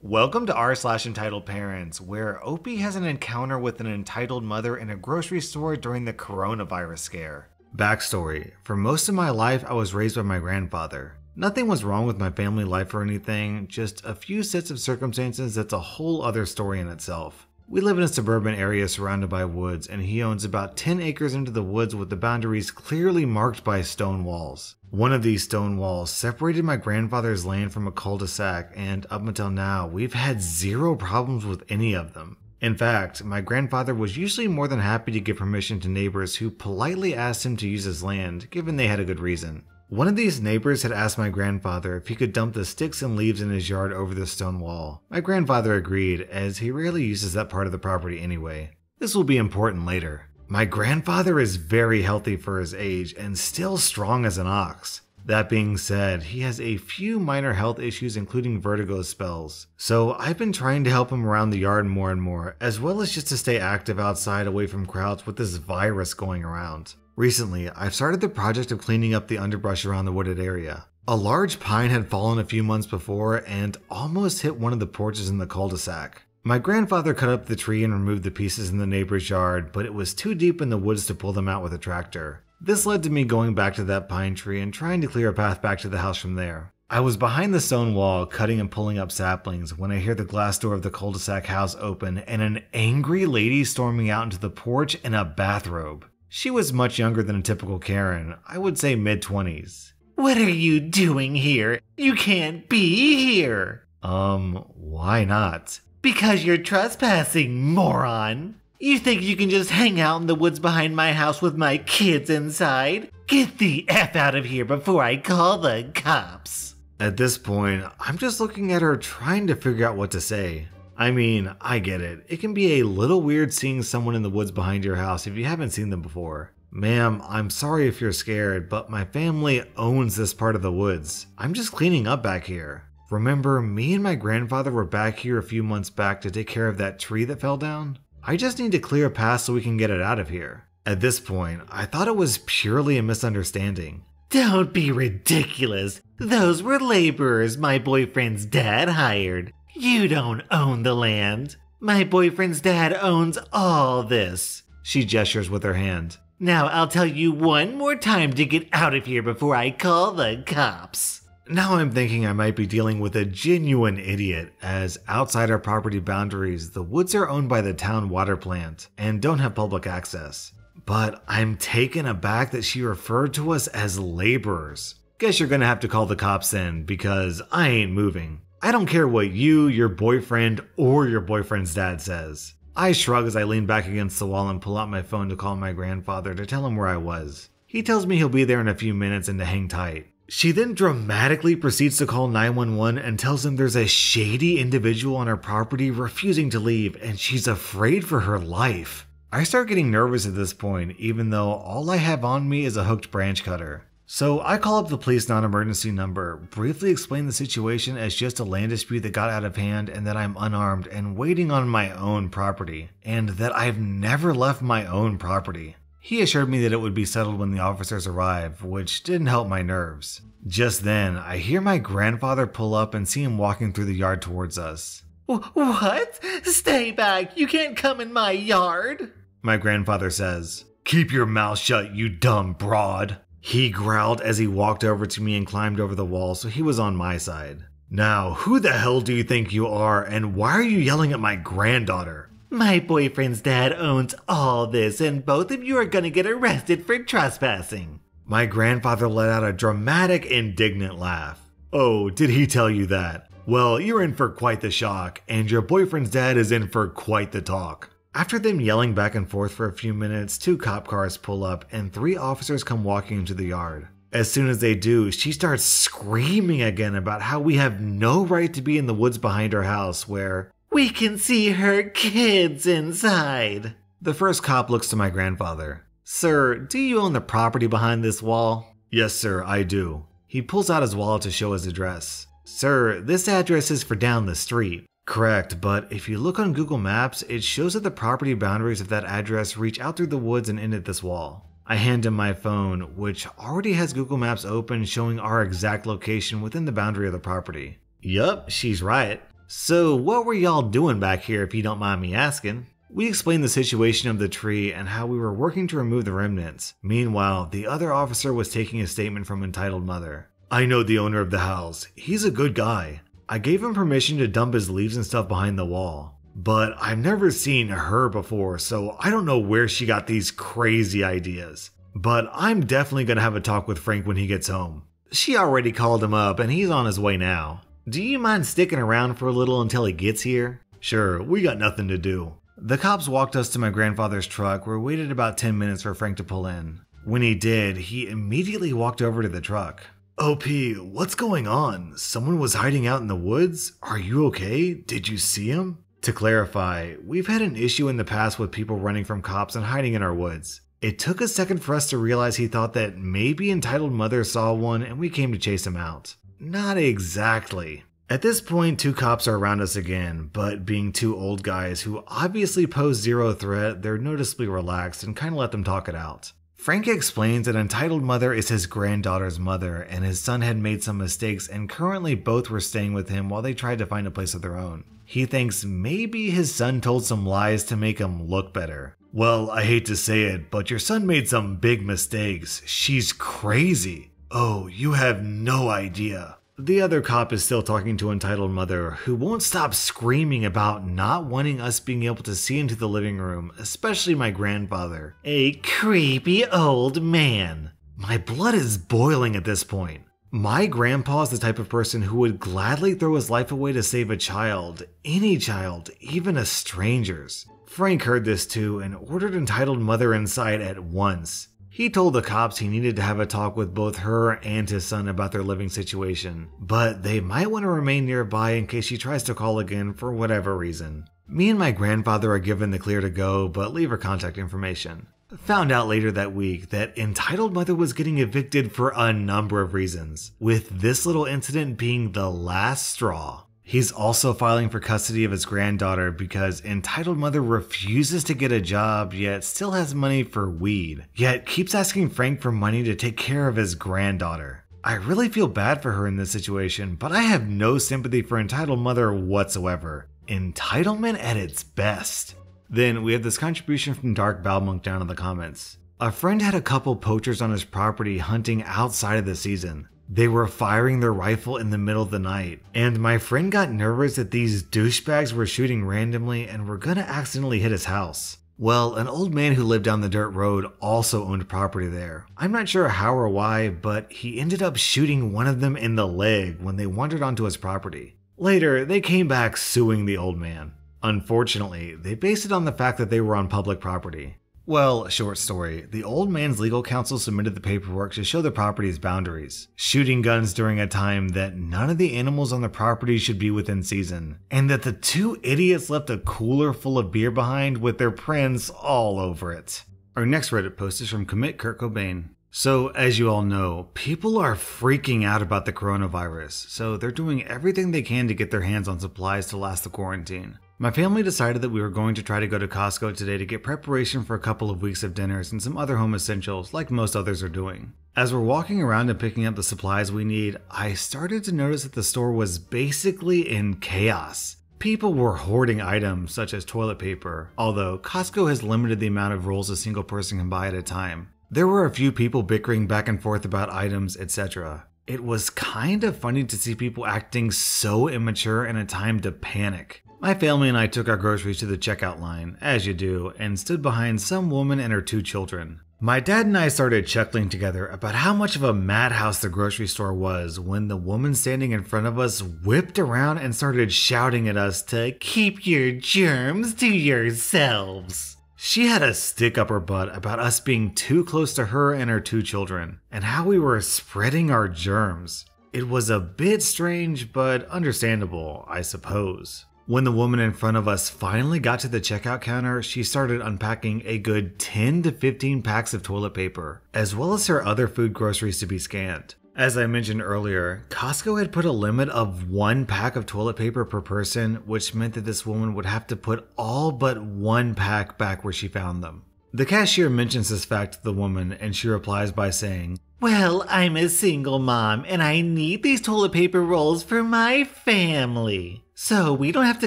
Welcome to rSlash Parents, where Opie has an encounter with an entitled mother in a grocery store during the coronavirus scare. Backstory: for most of my life, I was raised by my grandfather. Nothing was wrong with my family life or anything, just a few sets of circumstances that's a whole other story in itself. We live in a suburban area surrounded by woods, and he owns about 10 acres into the woods with the boundaries clearly marked by stone walls. One of these stone walls separated my grandfather's land from a cul-de-sac, and up until now, we've had zero problems with any of them. In fact, my grandfather was usually more than happy to give permission to neighbors who politely asked him to use his land, given they had a good reason. One of these neighbors had asked my grandfather if he could dump the sticks and leaves in his yard over the stone wall. My grandfather agreed, as he rarely uses that part of the property anyway. This will be important later. My grandfather is very healthy for his age and still strong as an ox. That being said, he has a few minor health issues including vertigo spells. So I've been trying to help him around the yard more and more, as well as just to stay active outside away from crowds with this virus going around. Recently, I've started the project of cleaning up the underbrush around the wooded area. A large pine had fallen a few months before and almost hit one of the porches in the cul-de-sac. My grandfather cut up the tree and removed the pieces in the neighbor's yard, but it was too deep in the woods to pull them out with a tractor. This led to me going back to that pine tree and trying to clear a path back to the house from there. I was behind the stone wall, cutting and pulling up saplings, when I hear the glass door of the cul-de-sac house open and an angry lady storming out into the porch in a bathrobe. She was much younger than a typical Karen, I would say mid-20s. "What are you doing here? You can't be here!" Why not? "Because you're trespassing, moron! You think you can just hang out in the woods behind my house with my kids inside? Get the F out of here before I call the cops!" At this point, I'm just looking at her trying to figure out what to say. I mean, I get it. It can be a little weird seeing someone in the woods behind your house if you haven't seen them before. "Ma'am, I'm sorry if you're scared, but my family owns this part of the woods. I'm just cleaning up back here. Remember, me and my grandfather were back here a few months back to take care of that tree that fell down? I just need to clear a path so we can get it out of here." At this point, I thought it was purely a misunderstanding. "Don't be ridiculous. Those were laborers my boyfriend's dad hired. You don't own the land. My boyfriend's dad owns all this." She gestures with her hand. "Now I'll tell you one more time to get out of here before I call the cops." Now I'm thinking I might be dealing with a genuine idiot, as outside our property boundaries, the woods are owned by the town water plant and don't have public access. But I'm taken aback that she referred to us as laborers. Guess you're gonna have to call the cops in, because I ain't moving. I don't care what you, your boyfriend, or your boyfriend's dad says. I shrug as I lean back against the wall and pull out my phone to call my grandfather to tell him where I was. He tells me he'll be there in a few minutes and to hang tight. She then dramatically proceeds to call 911 and tells him there's a shady individual on her property refusing to leave and she's afraid for her life. I start getting nervous at this point, even though all I have on me is a hooked branch cutter. So I call up the police non-emergency number, briefly explain the situation as just a land dispute that got out of hand and that I'm unarmed and waiting on my own property, and that I've never left my own property. He assured me that it would be settled when the officers arrive, which didn't help my nerves. Just then, I hear my grandfather pull up and see him walking through the yard towards us. "What? Stay back! You can't come in my yard!" my grandfather says. "Keep your mouth shut, you dumb broad!" He growled as he walked over to me and climbed over the wall, so he was on my side. "Now, who the hell do you think you are, and why are you yelling at my granddaughter?" "My boyfriend's dad owns all this, and both of you are gonna get arrested for trespassing." My grandfather let out a dramatic, indignant laugh. "Oh, did he tell you that? Well, you're in for quite the shock, and your boyfriend's dad is in for quite the talk." After them yelling back and forth for a few minutes, 2 cop cars pull up and 3 officers come walking into the yard. As soon as they do, she starts screaming again about how we have no right to be in the woods behind her house where we can see her kids inside. The first cop looks to my grandfather. "Sir, do you own the property behind this wall?" "Yes, sir, I do." He pulls out his wallet to show his address. "Sir, this address is for down the street." "Correct, but if you look on Google Maps, it shows that the property boundaries of that address reach out through the woods and end at this wall." I hand him my phone, which already has Google Maps open showing our exact location within the boundary of the property. "Yup, she's right." "So what were y'all doing back here if you don't mind me asking?" We explained the situation of the tree and how we were working to remove the remnants. Meanwhile, the other officer was taking a statement from Entitled Mother. "I know the owner of the house. He's a good guy. I gave him permission to dump his leaves and stuff behind the wall. But I've never seen her before, so I don't know where she got these crazy ideas. But I'm definitely gonna have a talk with Frank when he gets home. She already called him up and he's on his way now. Do you mind sticking around for a little until he gets here?" "Sure, we got nothing to do." The cops walked us to my grandfather's truck where we waited about 10 minutes for Frank to pull in. When he did, he immediately walked over to the truck. "OP, what's going on? Someone was hiding out in the woods? Are you okay? Did you see him?" To clarify, we've had an issue in the past with people running from cops and hiding in our woods. It took a second for us to realize he thought that maybe Entitled Mother saw one and we came to chase him out. Not exactly. At this point, 2 cops are around us again, but being 2 old guys who obviously pose zero threat, they're noticeably relaxed and kinda let them talk it out. Frank explains that Entitled Mother is his granddaughter's mother and his son had made some mistakes and currently both were staying with him while they tried to find a place of their own. He thinks maybe his son told some lies to make him look better. "Well, I hate to say it, but your son made some big mistakes. She's crazy. Oh, you have no idea." The other cop is still talking to Entitled Mother, who won't stop screaming about not wanting us being able to see into the living room, especially my grandfather. A creepy old man. My blood is boiling at this point. My grandpa is the type of person who would gladly throw his life away to save a child, any child, even a stranger's. Frank heard this too and ordered Entitled Mother inside at once. He told the cops he needed to have a talk with both her and his son about their living situation, but they might want to remain nearby in case she tries to call again for whatever reason. Me and my grandfather are given the clear to go, but leave her contact information. Found out later that week that Entitled Mother was getting evicted for a number of reasons, with this little incident being the last straw. He's also filing for custody of his granddaughter because Entitled Mother refuses to get a job yet still has money for weed, yet keeps asking Frank for money to take care of his granddaughter. I really feel bad for her in this situation, but I have no sympathy for Entitled Mother whatsoever. Entitlement at its best. Then we have this contribution from Dark Balmonk down in the comments. A friend had a couple poachers on his property hunting outside of the season. They were firing their rifle in the middle of the night, and my friend got nervous that these douchebags were shooting randomly and were gonna accidentally hit his house. Well, an old man who lived down the dirt road also owned property there. I'm not sure how or why, but he ended up shooting one of them in the leg when they wandered onto his property. Later, they came back suing the old man. Unfortunately, they based it on the fact that they were on public property. Well, short story, the old man's legal counsel submitted the paperwork to show the property's boundaries, shooting guns during a time that none of the animals on the property should be within season, and that the 2 idiots left a cooler full of beer behind with their prints all over it. Our next Reddit post is from Commit Kurt Cobain. So, as you all know, people are freaking out about the coronavirus, so they're doing everything they can to get their hands on supplies to last the quarantine. My family decided that we were going to try to go to Costco today to get preparation for a couple of weeks of dinners and some other home essentials like most others are doing. As we're walking around and picking up the supplies we need, I started to notice that the store was basically in chaos. People were hoarding items such as toilet paper, although Costco has limited the amount of rolls a single person can buy at a time. There were a few people bickering back and forth about items, etc. It was kind of funny to see people acting so immature in a time to panic. My family and I took our groceries to the checkout line, as you do, and stood behind some woman and her 2 children. My dad and I started chuckling together about how much of a madhouse the grocery store was when the woman standing in front of us whipped around and started shouting at us to keep your germs to yourselves. She had a stick up her butt about us being too close to her and her 2 children, and how we were spreading our germs. It was a bit strange, but understandable, I suppose. When the woman in front of us finally got to the checkout counter, she started unpacking a good 10 to 15 packs of toilet paper, as well as her other food groceries to be scanned. As I mentioned earlier, Costco had put a limit of 1 pack of toilet paper per person, which meant that this woman would have to put all but 1 pack back where she found them. The cashier mentions this fact to the woman, and she replies by saying, Well, I'm a single mom and I need these toilet paper rolls for my family, so we don't have to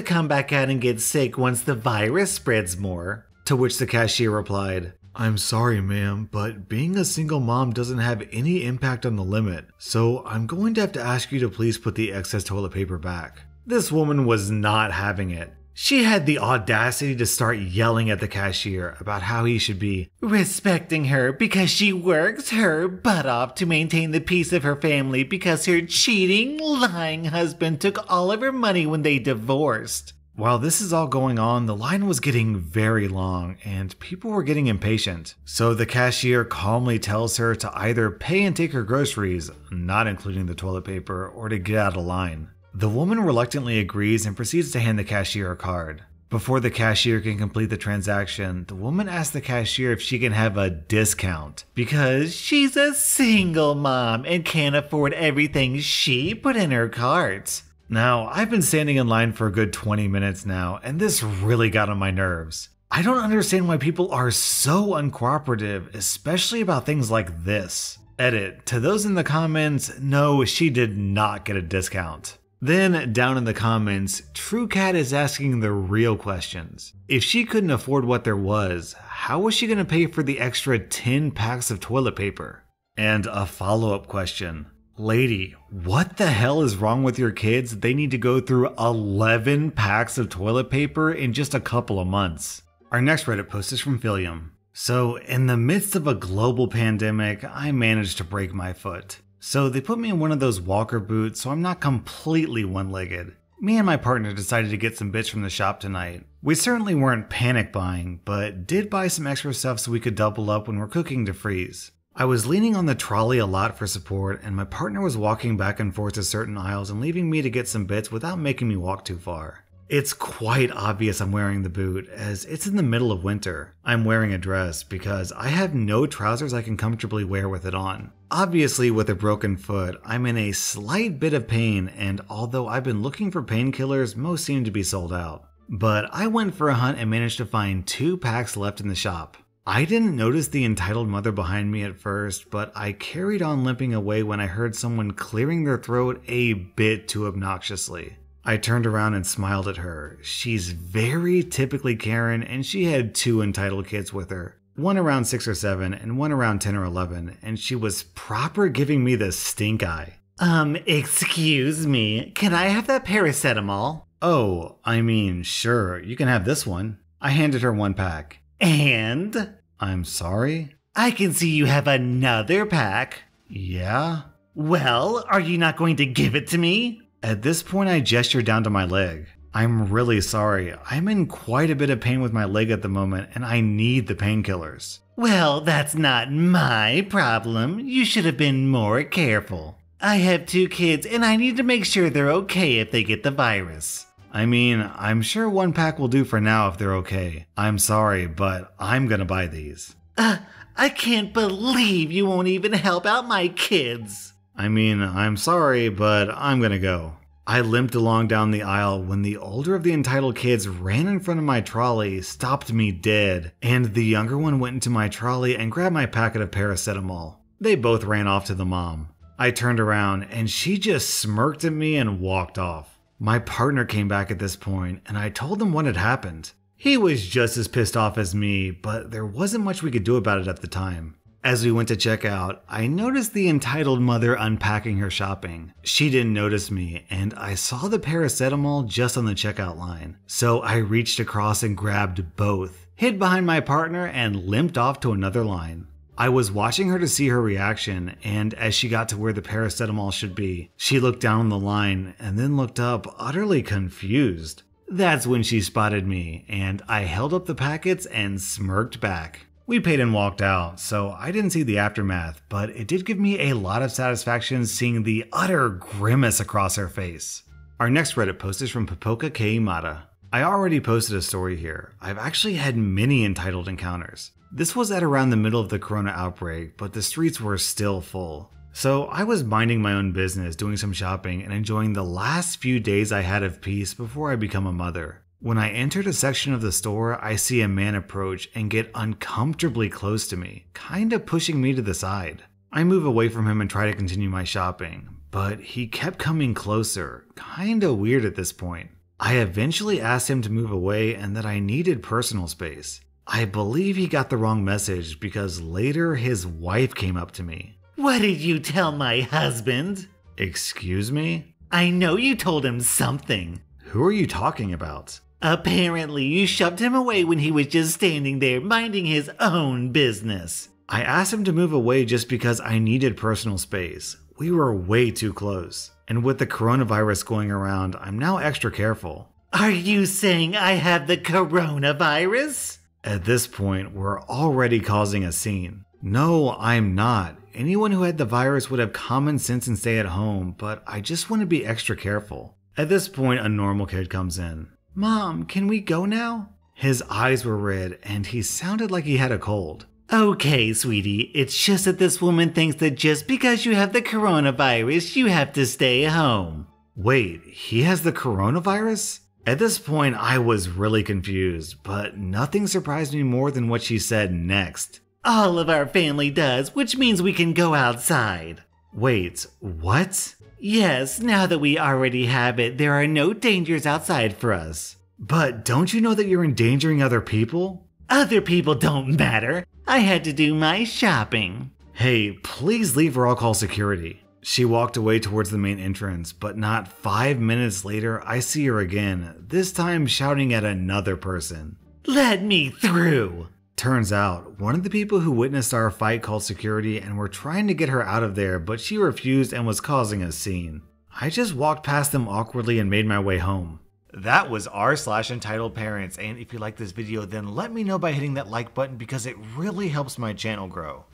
come back out and get sick once the virus spreads more. To which the cashier replied, I'm sorry, ma'am, but being a single mom doesn't have any impact on the limit, so I'm going to have to ask you to please put the excess toilet paper back. This woman was not having it. She had the audacity to start yelling at the cashier about how he should be respecting her because she works her butt off to maintain the peace of her family because her cheating, lying husband took all of her money when they divorced. While this is all going on, the line was getting very long and people were getting impatient. So the cashier calmly tells her to either pay and take her groceries, not including the toilet paper, or to get out of line. The woman reluctantly agrees and proceeds to hand the cashier a card. Before the cashier can complete the transaction, the woman asks the cashier if she can have a discount because she's a single mom and can't afford everything she put in her cart. Now, I've been standing in line for a good 20 minutes now, and this really got on my nerves. I don't understand why people are so uncooperative, especially about things like this. Edit, to those in the comments, no, she did not get a discount. Then, down in the comments, TrueCat is asking the real questions. If she couldn't afford what there was, how was she going to pay for the extra 10 packs of toilet paper? And a follow-up question. Lady, what the hell is wrong with your kids? They need to go through 11 packs of toilet paper in just a couple of months. Our next Reddit post is from Philium. So, in the midst of a global pandemic, I managed to break my foot. So they put me in one of those walker boots so I'm not completely one-legged. Me and my partner decided to get some bits from the shop tonight. We certainly weren't panic buying, but did buy some extra stuff so we could double up when we're cooking to freeze. I was leaning on the trolley a lot for support, and my partner was walking back and forth to certain aisles and leaving me to get some bits without making me walk too far. It's quite obvious I'm wearing the boot, as it's in the middle of winter. I'm wearing a dress because I have no trousers I can comfortably wear with it on. Obviously, with a broken foot, I'm in a slight bit of pain, and although I've been looking for painkillers, most seem to be sold out. But I went for a hunt and managed to find 2 packs left in the shop. I didn't notice the entitled mother behind me at first, but I carried on limping away when I heard someone clearing their throat a bit too obnoxiously. I turned around and smiled at her. She's very typically Karen, and she had 2 entitled kids with her. One around 6 or 7 and one around 10 or 11, and she was proper giving me the stink eye. Excuse me, can I have that paracetamol? Oh, I mean, sure, you can have this one. I handed her 1 pack. And? I'm sorry? I can see you have another pack. Yeah? Well, are you not going to give it to me? At this point, I gestured down to my leg. I'm really sorry. I'm in quite a bit of pain with my leg at the moment, and I need the painkillers. Well, that's not my problem. You should have been more careful. I have 2 kids, and I need to make sure they're okay if they get the virus. I mean, I'm sure 1 pack will do for now if they're okay. I'm sorry, but I'm gonna buy these. I can't believe you won't even help out my kids. I mean, I'm sorry, but I'm gonna go. I limped along down the aisle when the older of the entitled kids ran in front of my trolley, stopped me dead, and the younger one went into my trolley and grabbed my packet of paracetamol. They both ran off to the mom. I turned around and she just smirked at me and walked off. My partner came back at this point and I told him what had happened. He was just as pissed off as me, but there wasn't much we could do about it at the time. As we went to check out, I noticed the entitled mother unpacking her shopping. She didn't notice me, and I saw the paracetamol just on the checkout line. So I reached across and grabbed both, hid behind my partner, and limped off to another line. I was watching her to see her reaction, and as she got to where the paracetamol should be, she looked down on the line and then looked up, utterly confused. That's when she spotted me, and I held up the packets and smirked back. We paid and walked out, so I didn't see the aftermath, but it did give me a lot of satisfaction seeing the utter grimace across her face. Our next Reddit post is from Popoka Keimata. I already posted a story here. I've actually had many entitled encounters. This was at around the middle of the corona outbreak, but the streets were still full. So I was minding my own business, doing some shopping, and enjoying the last few days I had of peace before I become a mother. When I entered a section of the store, I see a man approach and get uncomfortably close to me, kinda pushing me to the side. I move away from him and try to continue my shopping, but he kept coming closer, kinda weird at this point. I eventually asked him to move away and that I needed personal space. I believe he got the wrong message because later his wife came up to me. What did you tell my husband? Excuse me? I know you told him something. Who are you talking about? Apparently you shoved him away when he was just standing there minding his own business. I asked him to move away just because I needed personal space. We were way too close. And with the coronavirus going around, I'm now extra careful. Are you saying I have the coronavirus? At this point, we're already causing a scene. No, I'm not. Anyone who had the virus would have common sense and stay at home, but I just want to be extra careful. At this point, a normal kid comes in. Mom, can we go now? His eyes were red and he sounded like he had a cold. Okay, sweetie, it's just that this woman thinks that just because you have the coronavirus, you have to stay home. Wait, he has the coronavirus? At this point, I was really confused, but nothing surprised me more than what she said next. All of our family does, which means we can go outside. Wait, what? Yes, now that we already have it, there are no dangers outside for us. But don't you know that you're endangering other people? Other people don't matter. I had to do my shopping. Hey, please leave or I'll call security. She walked away towards the main entrance, but not 5 minutes later, I see her again, this time shouting at another person. Let me through! Turns out, one of the people who witnessed our fight called security and were trying to get her out of there, but she refused and was causing a scene. I just walked past them awkwardly and made my way home. That was rSlash Entitledparents, and if you like this video, then let me know by hitting that like button because it really helps my channel grow.